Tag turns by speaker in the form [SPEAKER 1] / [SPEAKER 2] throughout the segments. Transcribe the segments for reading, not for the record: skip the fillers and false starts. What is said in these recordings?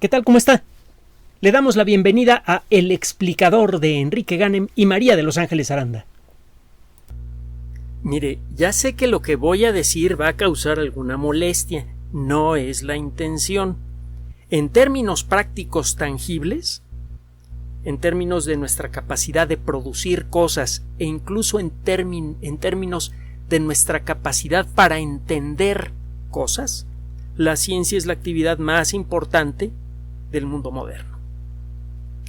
[SPEAKER 1] ¿Qué tal? ¿Cómo está? Le damos la bienvenida a El Explicador de Enrique Ganem y María de Los Ángeles Aranda. Mire, ya sé que lo que voy a decir va a causar alguna molestia. No es la intención. En términos prácticos tangibles, en términos de nuestra capacidad de producir cosas e incluso en términos de nuestra capacidad para entender cosas, la ciencia es la actividad más importante del mundo moderno.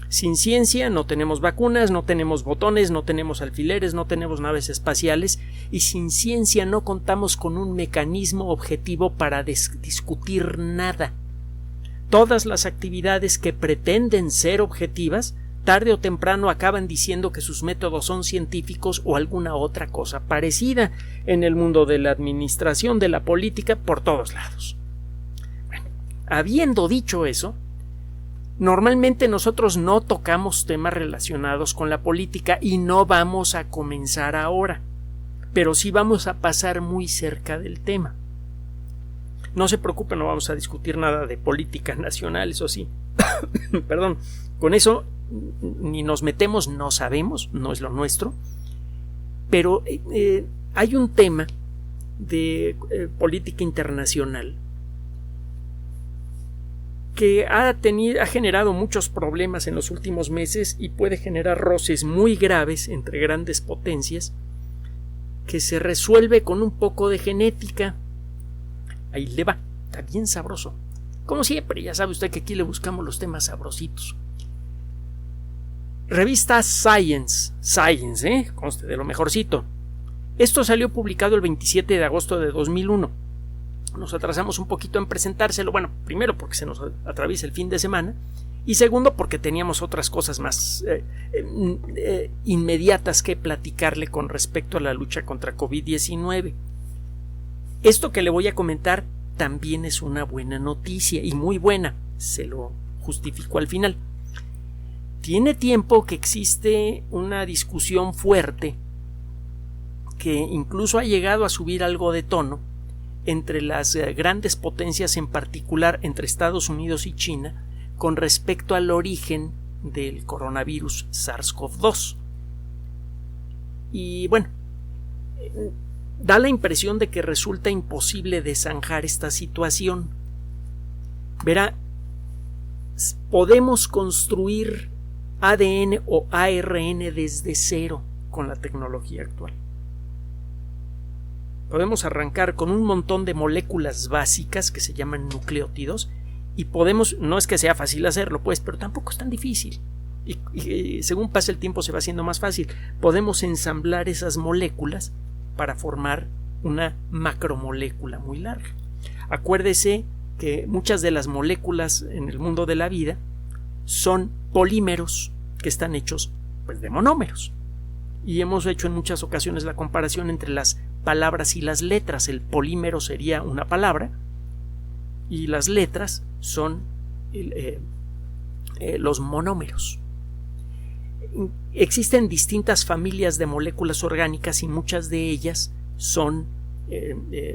[SPEAKER 1] Sin ciencia no tenemos vacunas, no tenemos botones, no tenemos alfileres, no tenemos naves espaciales, y sin ciencia no contamos con un mecanismo objetivo para discutir nada. Todas las actividades que pretenden ser objetivas, tarde o temprano acaban diciendo que sus métodos son científicos o alguna otra cosa parecida en el mundo de la administración, de la política, por todos lados. Bueno, habiendo dicho eso, normalmente nosotros no tocamos temas relacionados con la política y no vamos a comenzar ahora, pero sí vamos a pasar muy cerca del tema. No se preocupen, no vamos a discutir nada de política nacional, eso sí. Perdón, con eso ni nos metemos, no sabemos, no es lo nuestro, pero hay un tema de política internacional que ha generado muchos problemas en los últimos meses y puede generar roces muy graves entre grandes potencias, que se resuelve con un poco de genética. Ahí le va, está bien sabroso. Como siempre, ya sabe usted que aquí le buscamos los temas sabrositos. Revista Science, conste de lo mejorcito. Esto salió publicado el 27 de agosto de 2001. Nos atrasamos un poquito en presentárselo, bueno, primero porque se nos atraviesa el fin de semana y segundo porque teníamos otras cosas más inmediatas que platicarle con respecto a la lucha contra COVID-19. Esto que le voy a comentar también es una buena noticia y muy buena, se lo justifico al final. Tiene tiempo que existe una discusión fuerte que incluso ha llegado a subir algo de tono entre las grandes potencias, en particular entre Estados Unidos y China, con respecto al origen del coronavirus SARS-CoV-2. Y bueno, da la impresión de que resulta imposible de zanjar esta situación. Verá, podemos construir ADN o ARN desde cero con la tecnología actual. Podemos arrancar con un montón de moléculas básicas que se llaman nucleótidos y podemos, no es que sea fácil hacerlo pues, pero tampoco es tan difícil y según pasa el tiempo se va haciendo más fácil. Podemos ensamblar esas moléculas para formar una macromolécula muy larga. Acuérdese que muchas de las moléculas en el mundo de la vida son polímeros que están hechos pues, de monómeros. Y hemos hecho en muchas ocasiones la comparación entre las palabras y las letras. El polímero sería una palabra y las letras son los monómeros. Existen distintas familias de moléculas orgánicas y muchas de ellas son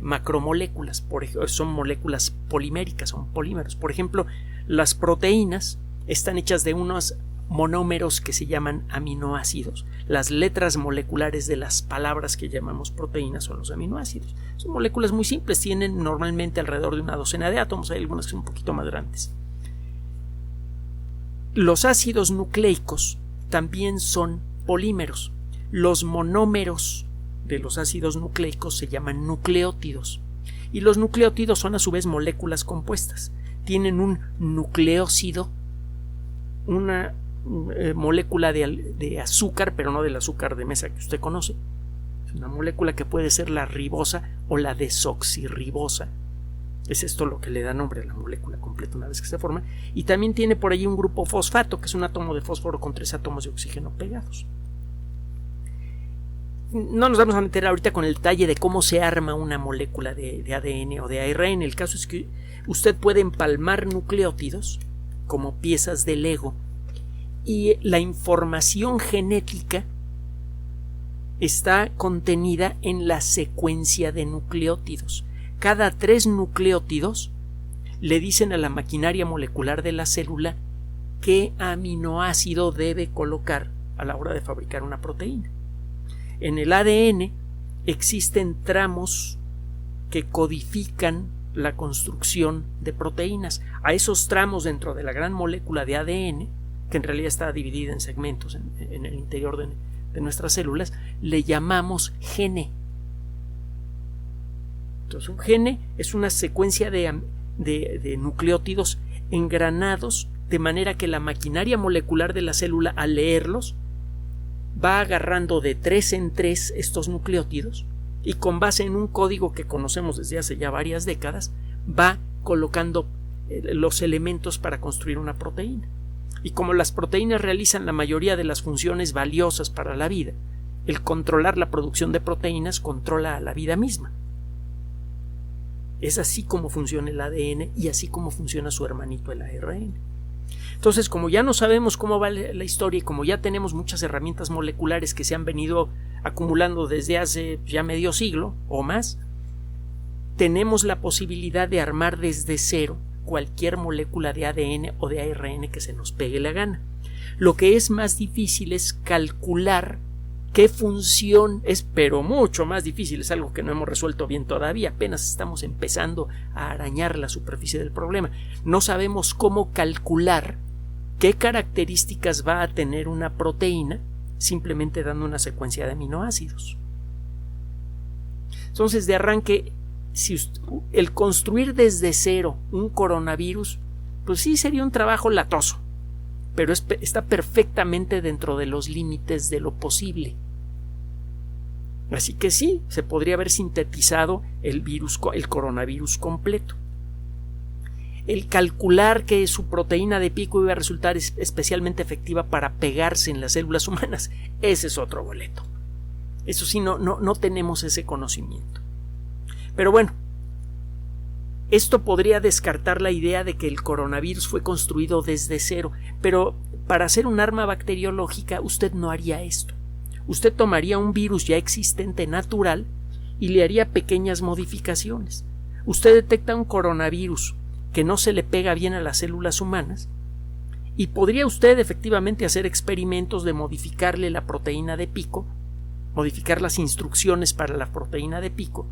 [SPEAKER 1] macromoléculas, son moléculas poliméricas, son polímeros. Por ejemplo, las proteínas están hechas de unos monómeros que se llaman aminoácidos. Las letras moleculares de las palabras que llamamos proteínas son los aminoácidos. Son moléculas muy simples, tienen normalmente alrededor de una docena de átomos, hay algunas que son un poquito más grandes. Los ácidos nucleicos también son polímeros. Los monómeros de los ácidos nucleicos se llaman nucleótidos. Y los nucleótidos son a su vez moléculas compuestas. Tienen un nucleósido, una molécula de azúcar, pero no del azúcar de mesa que usted conoce. Es una molécula que puede ser la ribosa o la desoxirribosa. Es esto lo que le da nombre a la molécula completa una vez que se forma. Y también tiene por allí un grupo fosfato, que es un átomo de fósforo con 3 átomos de oxígeno pegados. No nos vamos a meter ahorita con el detalle de cómo se arma una molécula de ADN o de ARN. El caso es que usted puede empalmar nucleótidos como piezas de Lego y la información genética está contenida en la secuencia de nucleótidos. Cada 3 nucleótidos le dicen a la maquinaria molecular de la célula qué aminoácido debe colocar a la hora de fabricar una proteína. En el ADN existen tramos que codifican la construcción de proteínas. A esos tramos dentro de la gran molécula de ADN, que en realidad está dividida en segmentos en el interior de nuestras células, le llamamos gene. Entonces, un gene es una secuencia de nucleótidos engranados de manera que la maquinaria molecular de la célula, al leerlos, va agarrando de 3 en 3 estos nucleótidos y con base en un código que conocemos desde hace ya varias décadas, va colocando los elementos para construir una proteína. Y como las proteínas realizan la mayoría de las funciones valiosas para la vida, el controlar la producción de proteínas controla a la vida misma. Es así como funciona el ADN y así como funciona su hermanito el ARN. Entonces, como ya no sabemos cómo va la historia y como ya tenemos muchas herramientas moleculares que se han venido acumulando desde hace ya medio siglo o más, tenemos la posibilidad de armar desde cero cualquier molécula de ADN o de ARN que se nos pegue la gana. Lo que es más difícil es calcular qué función es, pero mucho más difícil, es algo que no hemos resuelto bien todavía, apenas estamos empezando a arañar la superficie del problema. No sabemos cómo calcular qué características va a tener una proteína simplemente dando una secuencia de aminoácidos. Entonces, de arranque, el construir desde cero un coronavirus, pues sí sería un trabajo latoso, pero está perfectamente dentro de los límites de lo posible. Así que sí, se podría haber sintetizado el coronavirus completo. El calcular que su proteína de pico iba a resultar especialmente efectiva para pegarse en las células humanas, ese es otro boleto. Eso sí, no tenemos ese conocimiento. Pero bueno, esto podría descartar la idea de que el coronavirus fue construido desde cero, pero para hacer un arma bacteriológica usted no haría esto. Usted tomaría un virus ya existente natural y le haría pequeñas modificaciones. Usted detecta un coronavirus que no se le pega bien a las células humanas y podría usted efectivamente hacer experimentos de modificarle la proteína de pico, modificar las instrucciones para la proteína de pico,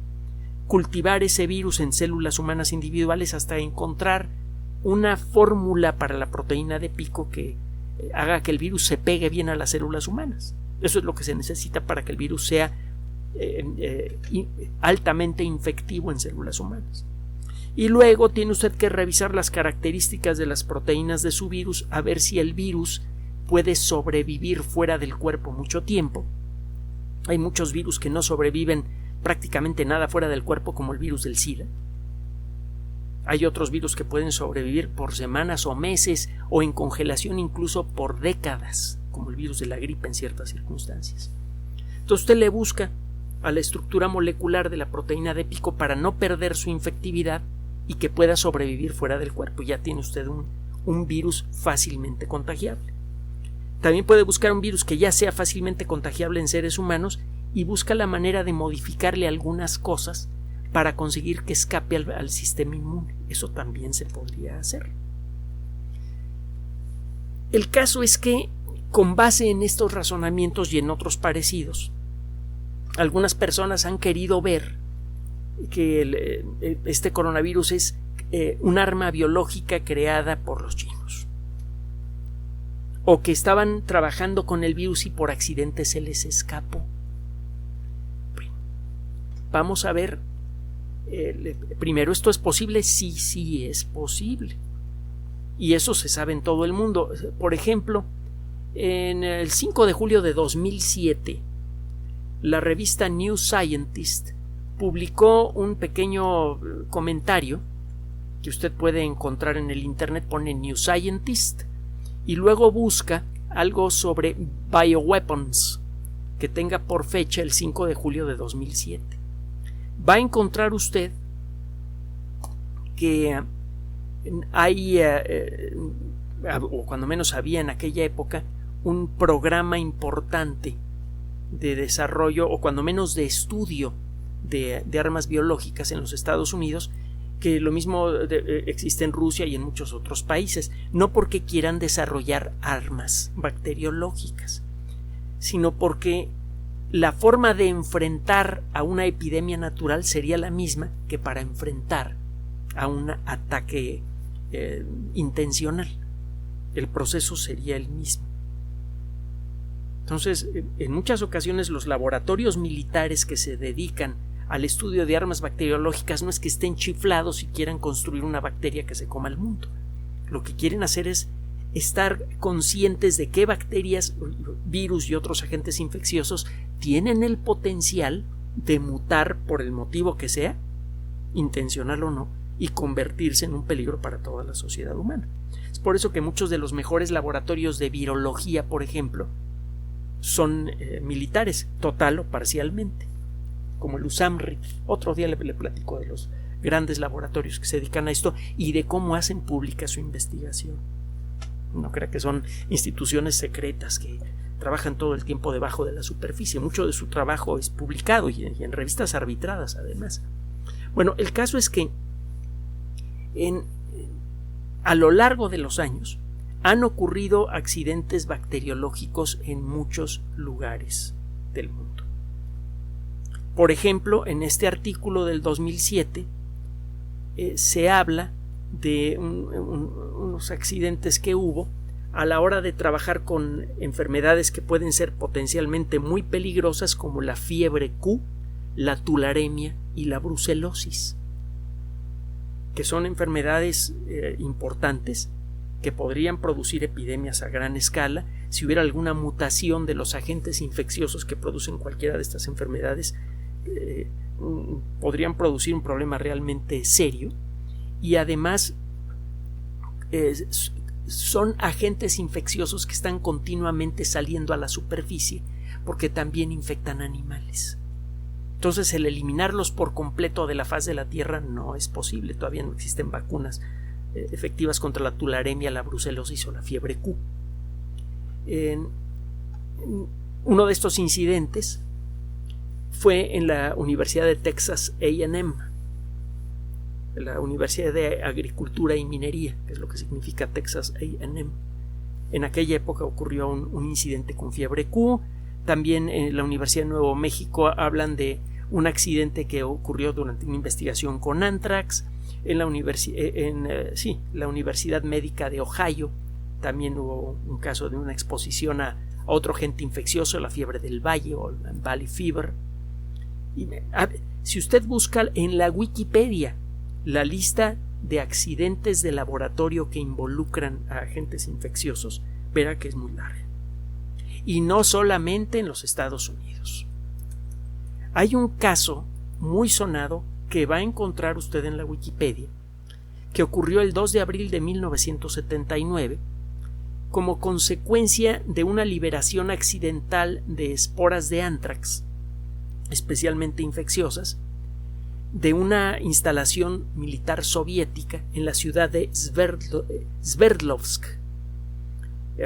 [SPEAKER 1] cultivar ese virus en células humanas individuales hasta encontrar una fórmula para la proteína de pico que haga que el virus se pegue bien a las células humanas. Eso es lo que se necesita para que el virus sea altamente infectivo en células humanas. Y luego tiene usted que revisar las características de las proteínas de su virus a ver si el virus puede sobrevivir fuera del cuerpo mucho tiempo. Hay muchos virus que no sobreviven prácticamente nada fuera del cuerpo, como el virus del SIDA. Hay otros virus que pueden sobrevivir por semanas o meses o en congelación incluso por décadas, como el virus de la gripe en ciertas circunstancias. Entonces usted le busca a la estructura molecular de la proteína de pico para no perder su infectividad y que pueda sobrevivir fuera del cuerpo. Ya tiene usted un virus fácilmente contagiable. También puede buscar un virus que ya sea fácilmente contagiable en seres humanos y busca la manera de modificarle algunas cosas para conseguir que escape al sistema inmune. Eso también se podría hacer. El caso es que, con base en estos razonamientos y en otros parecidos, algunas personas han querido ver que este coronavirus es un arma biológica creada por los chinos, o que estaban trabajando con el virus y por accidente se les escapó. Bueno, vamos a ver. Primero, ¿esto es posible? Sí es posible. Y eso se sabe en todo el mundo. Por ejemplo, en el 5 de julio de 2007, la revista New Scientist publicó un pequeño comentario que usted puede encontrar en el internet. Pone New Scientist y luego busca algo sobre bioweapons que tenga por fecha el 5 de julio de 2007. Va a encontrar usted que hay, o cuando menos había en aquella época, un programa importante de desarrollo o cuando menos de estudio de armas biológicas en los Estados Unidos que lo mismo existe en Rusia y en muchos otros países, no porque quieran desarrollar armas bacteriológicas, sino porque la forma de enfrentar a una epidemia natural sería la misma que para enfrentar a un ataque intencional. El proceso sería el mismo. Entonces, en muchas ocasiones los laboratorios militares que se dedican al estudio de armas bacteriológicas no es que estén chiflados y quieran construir una bacteria que se coma el mundo. Lo que quieren hacer es estar conscientes de qué bacterias, virus y otros agentes infecciosos tienen el potencial de mutar por el motivo que sea, intencional o no, y convertirse en un peligro para toda la sociedad humana. Es por eso que muchos de los mejores laboratorios de virología, por ejemplo, son militares, total o parcialmente, como el USAMRIC. Otro día le platico de los grandes laboratorios que se dedican a esto y de cómo hacen pública su investigación. No crea que son instituciones secretas que trabajan todo el tiempo debajo de la superficie. Mucho de su trabajo es publicado y en revistas arbitradas, además. Bueno, el caso es que a lo largo de los años han ocurrido accidentes bacteriológicos en muchos lugares del mundo. Por ejemplo, en este artículo del 2007 se habla de unos accidentes que hubo a la hora de trabajar con enfermedades que pueden ser potencialmente muy peligrosas, como la fiebre Q, la tularemia y la brucelosis, que son enfermedades importantes que podrían producir epidemias a gran escala. Si hubiera alguna mutación de los agentes infecciosos que producen cualquiera de estas enfermedades, podrían producir un problema realmente serio. Y además son agentes infecciosos que están continuamente saliendo a la superficie porque también infectan animales. Entonces, el eliminarlos por completo de la faz de la Tierra no es posible. Todavía no existen vacunas efectivas contra la tularemia, la brucelosis o la fiebre Q. Uno de estos incidentes fue en la Universidad de Texas A&M, la Universidad de Agricultura y Minería, que es lo que significa Texas A&M. En aquella época ocurrió un incidente con fiebre Q. También en la Universidad de Nuevo México hablan de un accidente que ocurrió durante una investigación con anthrax. En la Universidad Médica de Ohio también hubo un caso de una exposición a otro agente infeccioso, la fiebre del valle o la Valley Fever. Si usted busca en la Wikipedia la lista de accidentes de laboratorio que involucran a agentes infecciosos, verá que es muy larga. Y no solamente en los Estados Unidos. Hay un caso muy sonado que va a encontrar usted en la Wikipedia, que ocurrió el 2 de abril de 1979 como consecuencia de una liberación accidental de esporas de anthrax, especialmente infecciosas, de una instalación militar soviética en la ciudad de Sverdlovsk.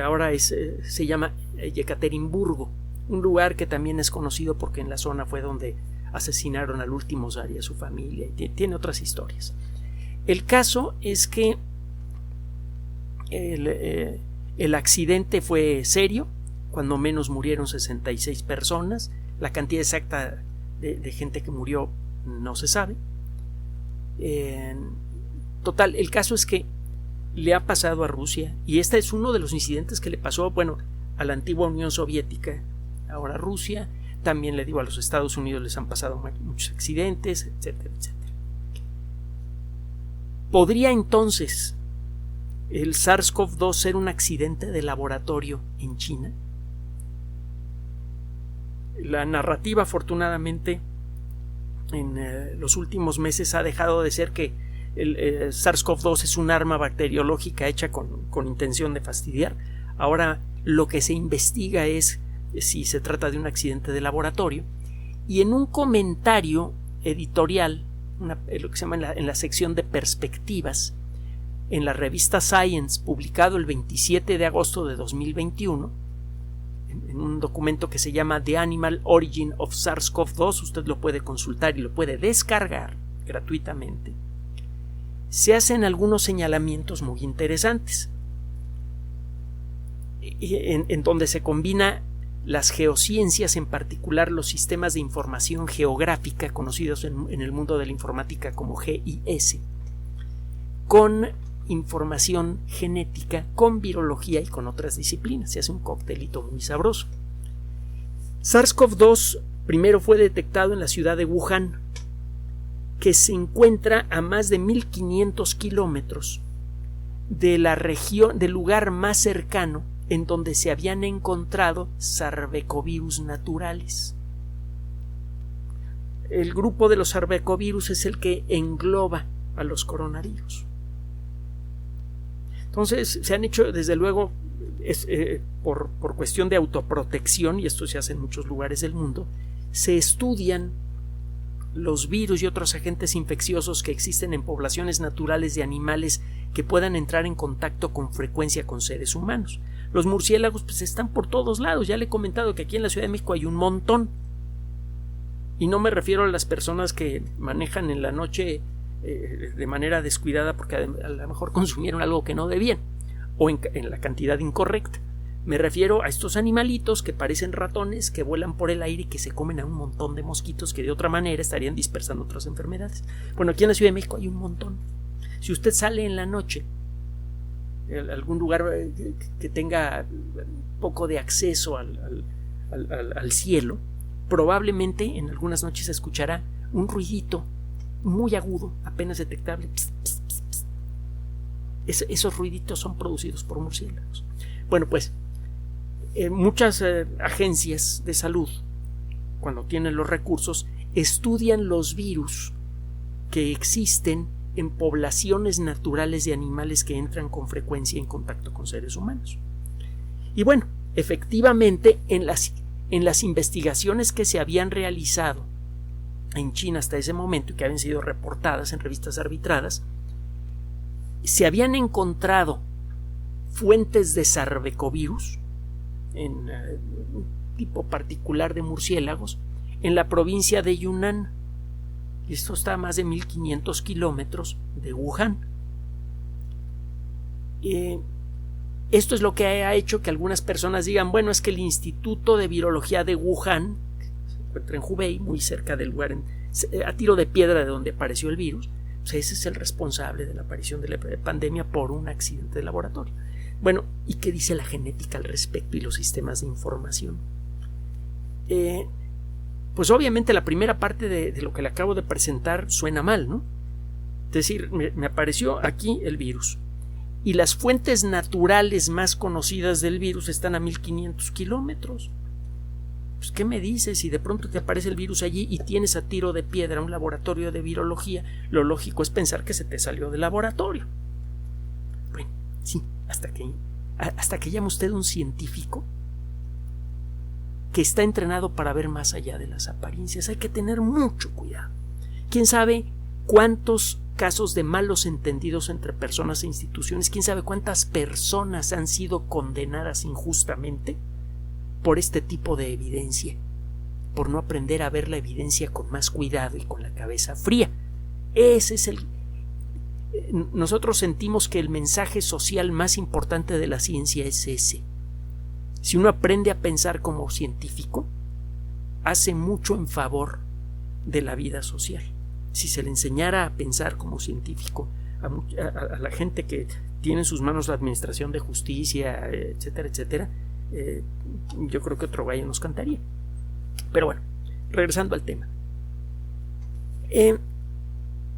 [SPEAKER 1] Ahora se llama Yekaterinburgo, un lugar que también es conocido porque en la zona fue donde asesinaron al último zar y a su familia, y tiene otras historias. El caso es que el accidente fue serio, cuando menos murieron 66 personas, la cantidad exacta de gente que murió no se sabe. Total, el caso es que le ha pasado a Rusia, y este es uno de los incidentes que le pasó, a la antigua Unión Soviética, ahora Rusia. También le digo, a los Estados Unidos les han pasado muchos accidentes, etcétera, etcétera. ¿Podría entonces el SARS-CoV-2 ser un accidente de laboratorio en China? La narrativa, afortunadamente, en los últimos meses ha dejado de ser que el SARS-CoV-2 es un arma bacteriológica hecha con intención de fastidiar. Ahora lo que se investiga es si se trata de un accidente de laboratorio, y en un comentario editorial, lo que se llama en la sección de perspectivas, en la revista Science, publicado el 27 de agosto de 2021, en un documento que se llama The Animal Origin of SARS-CoV-2, usted lo puede consultar y lo puede descargar gratuitamente. se hacen algunos señalamientos muy interesantes, en donde se combina las geociencias, en particular los sistemas de información geográfica, conocidos en el mundo de la informática como GIS, con información genética, con virología y con otras disciplinas. Se hace un coctelito muy sabroso. SARS-CoV-2 primero fue detectado en la ciudad de Wuhan, que se encuentra a más de 1500 kilómetros de la región, del lugar más cercano en donde se habían encontrado sarbecovirus naturales. El grupo de los sarbecovirus es el que engloba a los coronavirus. Entonces se han hecho, desde luego, por cuestión de autoprotección, y esto se hace en muchos lugares del mundo, se estudian los virus y otros agentes infecciosos que existen en poblaciones naturales de animales que puedan entrar en contacto con frecuencia con seres humanos. Los murciélagos pues están por todos lados. Ya le he comentado que aquí en la Ciudad de México hay un montón. Y no me refiero a las personas que manejan en la noche de manera descuidada porque a lo mejor consumieron algo que no debían o en la cantidad incorrecta. Me refiero a estos animalitos que parecen ratones, que vuelan por el aire y que se comen a un montón de mosquitos que de otra manera estarían dispersando otras enfermedades. Bueno, aquí en la Ciudad de México hay un montón. Si usted sale en la noche a algún lugar que tenga un poco de acceso al cielo, probablemente en algunas noches se escuchará un ruidito muy agudo, apenas detectable. Pss, pss, pss, pss. Esos ruiditos son producidos por murciélagos. Bueno, pues muchas agencias de salud, cuando tienen los recursos, estudian los virus que existen en poblaciones naturales de animales que entran con frecuencia en contacto con seres humanos. Y bueno, efectivamente, en las investigaciones que se habían realizado en China hasta ese momento y que habían sido reportadas en revistas arbitradas, se habían encontrado fuentes de sarbecovirus en un tipo particular de murciélagos en la provincia de Yunnan. Esto está a más de 1500 kilómetros de Wuhan. Esto es lo que ha hecho que algunas personas digan, bueno, es que el Instituto de Virología de Wuhan, que se encuentra en Hubei, muy cerca del lugar, a tiro de piedra de donde apareció el virus, pues ese es el responsable de la aparición de la pandemia por un accidente de laboratorio. Bueno, ¿y qué dice la genética al respecto y los sistemas de información? Pues obviamente la primera parte de lo que le acabo de presentar suena mal, ¿no? Es decir, me apareció aquí el virus y las fuentes naturales más conocidas del virus están a 1500 kilómetros. Pues, ¿qué me dices? Si de pronto te aparece el virus allí y tienes a tiro de piedra un laboratorio de virología, lo lógico es pensar que se te salió del laboratorio. Bueno, sí, hasta que llama usted un científico que está entrenado para ver más allá de las apariencias. Hay que tener mucho cuidado. ¿Quién sabe cuántos casos de malos entendidos entre personas e instituciones? ¿Quién sabe cuántas personas han sido condenadas injustamente por este tipo de evidencia? Por no aprender a ver la evidencia con más cuidado y con la cabeza fría. Ese es nosotros sentimos que el mensaje social más importante de la ciencia es ese. Si uno aprende a pensar como científico, hace mucho en favor de la vida social. Si se le enseñara a pensar como científico a la gente que tiene en sus manos la administración de justicia, etcétera, etcétera, yo creo que otro gallo nos cantaría. Pero bueno, regresando al tema.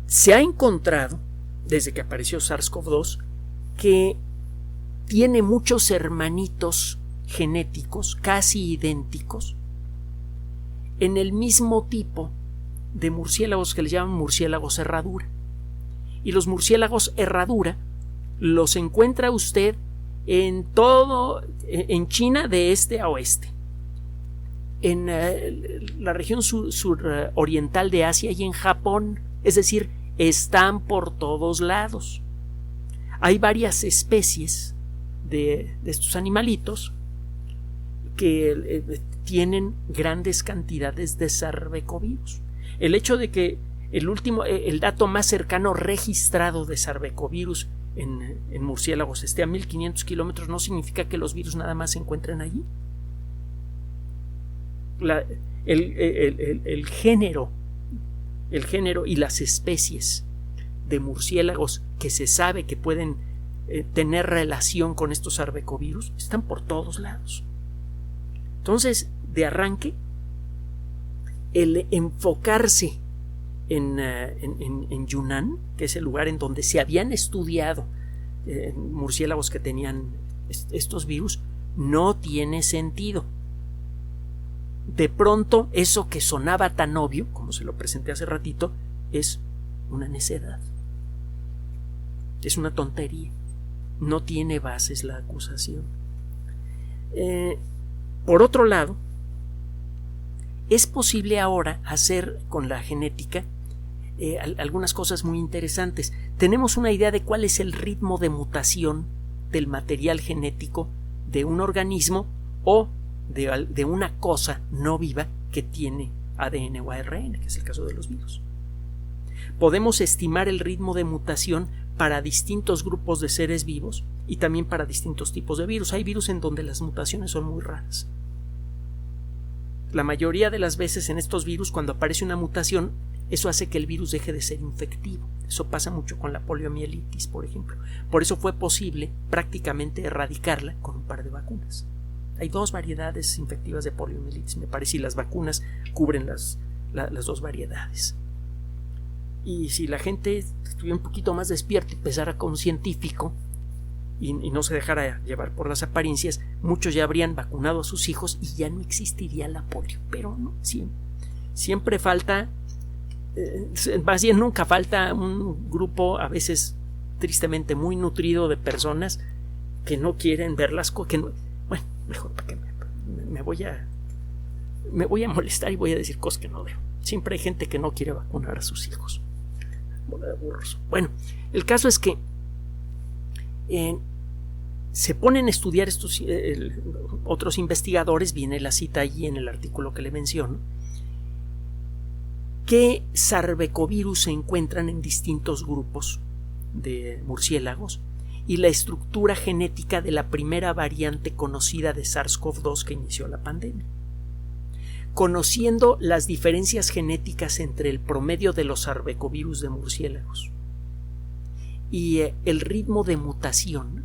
[SPEAKER 1] Se ha encontrado, desde que apareció SARS-CoV-2, que tiene muchos hermanitos genéticos casi idénticos en el mismo tipo de murciélagos que le llaman murciélagos herradura. Y los murciélagos herradura los encuentra usted en China de este a oeste, en la región suroriental de Asia y en Japón. Es decir, están por todos lados. Hay varias especies de estos animalitos que tienen grandes cantidades de sarbecovirus. El hecho de que el dato más cercano registrado de sarbecovirus en murciélagos esté a 1500 kilómetros, no significa que los virus nada más se encuentren allí. El género y las especies de murciélagos que se sabe que pueden tener relación con estos sarbecovirus están por todos lados. Entonces, de arranque, el enfocarse en Yunnan, que es el lugar en donde se habían estudiado murciélagos que tenían estos virus, no tiene sentido. De pronto, eso que sonaba tan obvio, como se lo presenté hace ratito, es una necedad. Es una tontería. No tiene bases la acusación. Por otro lado, es posible ahora hacer con la genética algunas cosas muy interesantes. Tenemos una idea de cuál es el ritmo de mutación del material genético de un organismo o de una cosa no viva que tiene ADN o ARN, que es el caso de los virus. Podemos estimar el ritmo de mutación para distintos grupos de seres vivos y también para distintos tipos de virus. Hay virus en donde las mutaciones son muy raras. La mayoría de las veces en estos virus, cuando aparece una mutación, eso hace que el virus deje de ser infectivo. Eso pasa mucho con la poliomielitis, por ejemplo. Por eso fue posible prácticamente erradicarla con un par de vacunas. Hay 2 variedades infectivas de poliomielitis, me parece, y las vacunas cubren las 2 variedades. Y si la gente estuviera un poquito más despierta y empezara con un científico y no se dejara llevar por las apariencias, muchos ya habrían vacunado a sus hijos y ya no existiría la polio. Pero no, siempre falta, más bien nunca falta un grupo, a veces tristemente muy nutrido, de personas que no quieren ver las cosas. Bueno, mejor para que me voy a molestar y voy a decir cosas que no veo. Siempre hay gente que no quiere vacunar a sus hijos. Bola de burros. Bueno, el caso es que se ponen a estudiar estos otros investigadores, viene la cita allí en el artículo que le menciono, qué sarbecovirus se encuentran en distintos grupos de murciélagos y la estructura genética de la primera variante conocida de SARS-CoV-2 que inició la pandemia. Conociendo las diferencias genéticas entre el promedio de los sarbecovirus de murciélagos y el ritmo de mutación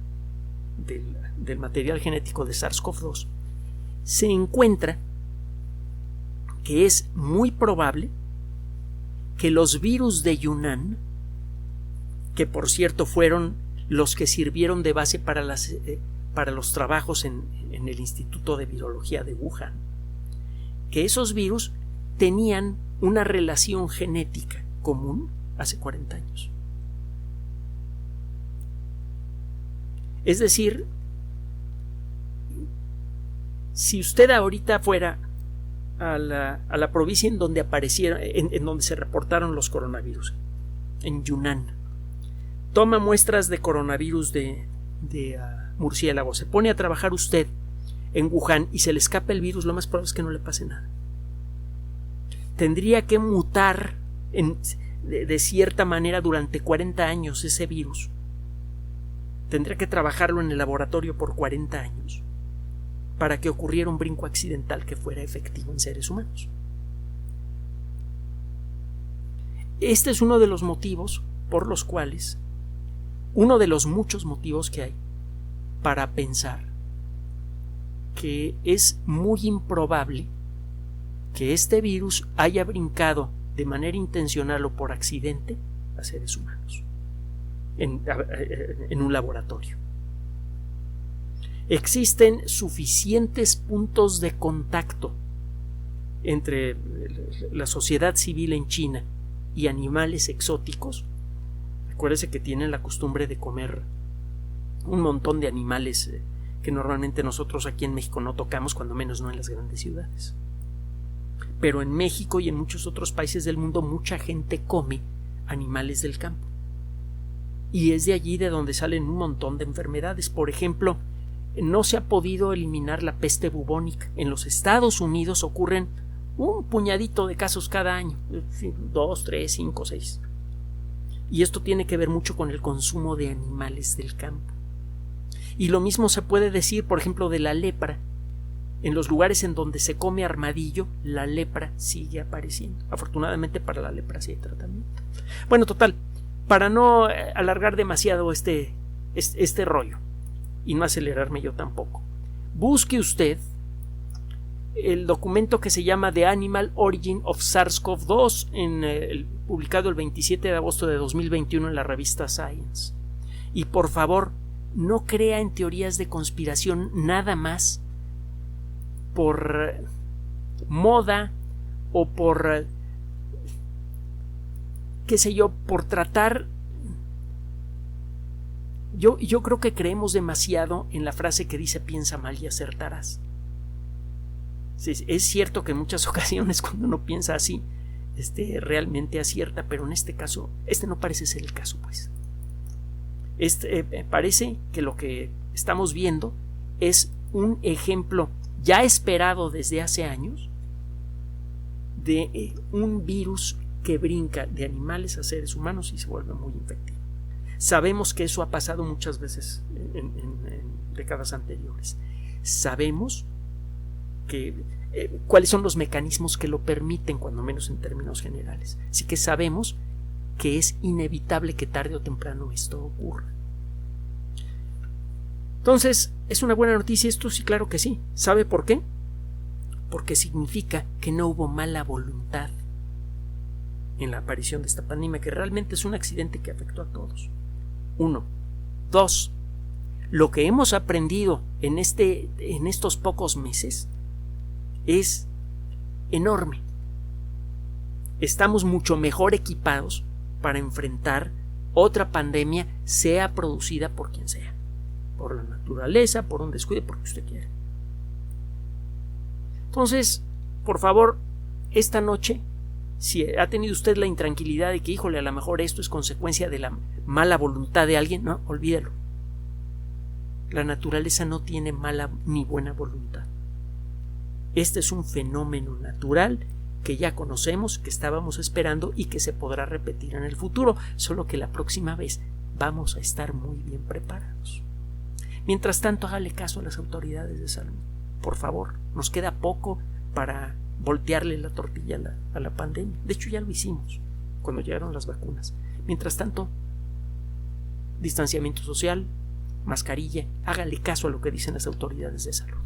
[SPEAKER 1] del material genético de SARS-CoV-2, se encuentra que es muy probable que los virus de Yunnan, que por cierto fueron los que sirvieron de base para los trabajos en el Instituto de Virología de Wuhan, que esos virus tenían una relación genética común hace 40 años. Es decir, si usted ahorita fuera a la provincia en donde aparecieron, en donde se reportaron los coronavirus, en Yunnan, toma muestras de coronavirus de murciélagos, se pone a trabajar usted en Wuhan y se le escapa el virus, lo más probable es que no le pase nada. Tendría que mutar de cierta manera durante 40 años ese virus. Tendría que trabajarlo en el laboratorio por 40 años para que ocurriera un brinco accidental que fuera efectivo en seres humanos. Este es uno de los motivos por los cuales, uno de los muchos motivos que hay para pensar que es muy improbable que este virus haya brincado de manera intencional o por accidente a seres humanos en un laboratorio. Existen suficientes puntos de contacto entre la sociedad civil en China y animales exóticos. Acuérdese que tienen la costumbre de comer un montón de animales que normalmente nosotros aquí en México no tocamos, cuando menos no en las grandes ciudades. Pero en México y en muchos otros países del mundo mucha gente come animales del campo. Y es de allí de donde salen un montón de enfermedades. Por ejemplo, no se ha podido eliminar la peste bubónica. En los Estados Unidos ocurren un puñadito de casos cada año, 2, 3, 5, 6. Y esto tiene que ver mucho con el consumo de animales del campo. Y lo mismo se puede decir, por ejemplo, de la lepra. En los lugares en donde se come armadillo, la lepra sigue apareciendo. Afortunadamente para la lepra sí hay tratamiento. Bueno, total, para no alargar demasiado este rollo y no acelerarme yo tampoco, busque usted el documento que se llama The Animal Origin of SARS-CoV-2 publicado el 27 de agosto de 2021 en la revista Science. Y por favor, no crea en teorías de conspiración nada más por moda o por, qué sé yo, por tratar. Yo creo que creemos demasiado en la frase que dice piensa mal y acertarás. Sí, es cierto que en muchas ocasiones cuando uno piensa así, realmente acierta, pero en este caso, no parece ser el caso, pues. Parece que lo que estamos viendo es un ejemplo ya esperado desde hace años de un virus que brinca de animales a seres humanos y se vuelve muy infectivo. Sabemos que eso ha pasado muchas veces en décadas anteriores. Sabemos cuáles son los mecanismos que lo permiten, cuando menos en términos generales. Así que sabemos que es inevitable que tarde o temprano esto ocurra. Entonces, ¿es una buena noticia esto? Sí, claro que sí. ¿Sabe por qué? Porque significa que no hubo mala voluntad en la aparición de esta pandemia, que realmente es un accidente que afectó a todos. 1. 2. Lo que hemos aprendido en estos pocos meses es enorme. Estamos mucho mejor equipados para enfrentar otra pandemia, sea producida por quien sea, por la naturaleza, por un descuido, por lo que usted quiera. Entonces, por favor, esta noche, si ha tenido usted la intranquilidad de que, híjole, a lo mejor esto es consecuencia de la mala voluntad de alguien, no, olvídelo. La naturaleza no tiene mala ni buena voluntad. Este es un fenómeno natural que ya conocemos, que estábamos esperando y que se podrá repetir en el futuro, solo que la próxima vez vamos a estar muy bien preparados. Mientras tanto, hágale caso a las autoridades de salud. Por favor, nos queda poco para voltearle la tortilla a la pandemia. De hecho, ya lo hicimos cuando llegaron las vacunas. Mientras tanto, distanciamiento social, mascarilla, hágale caso a lo que dicen las autoridades de salud.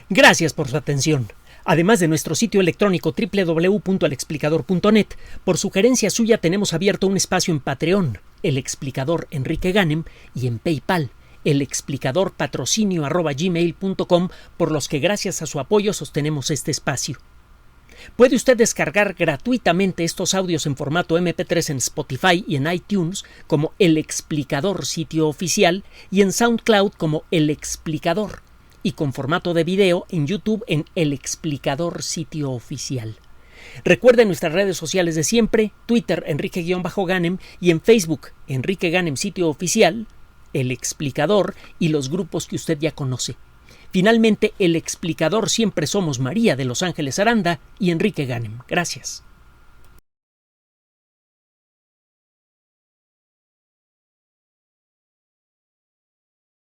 [SPEAKER 2] Gracias por su atención. Además de nuestro sitio electrónico www.alexplicador.net, por sugerencia suya tenemos abierto un espacio en Patreon, El Explicador Enrique Ganem, y en PayPal, elexplicadorpatrocinio@gmail.com, por los que gracias a su apoyo sostenemos este espacio. Puede usted descargar gratuitamente estos audios en formato MP3 en Spotify y en iTunes como El Explicador Sitio Oficial y en SoundCloud como El Explicador, y con formato de video en YouTube en El Explicador Sitio Oficial. Recuerde nuestras redes sociales de siempre, Twitter Enrique-Ganem y en Facebook Enrique Ganem Sitio Oficial, El Explicador y los grupos que usted ya conoce. Finalmente, El Explicador siempre somos María de Los Ángeles Aranda y Enrique Ganem. Gracias.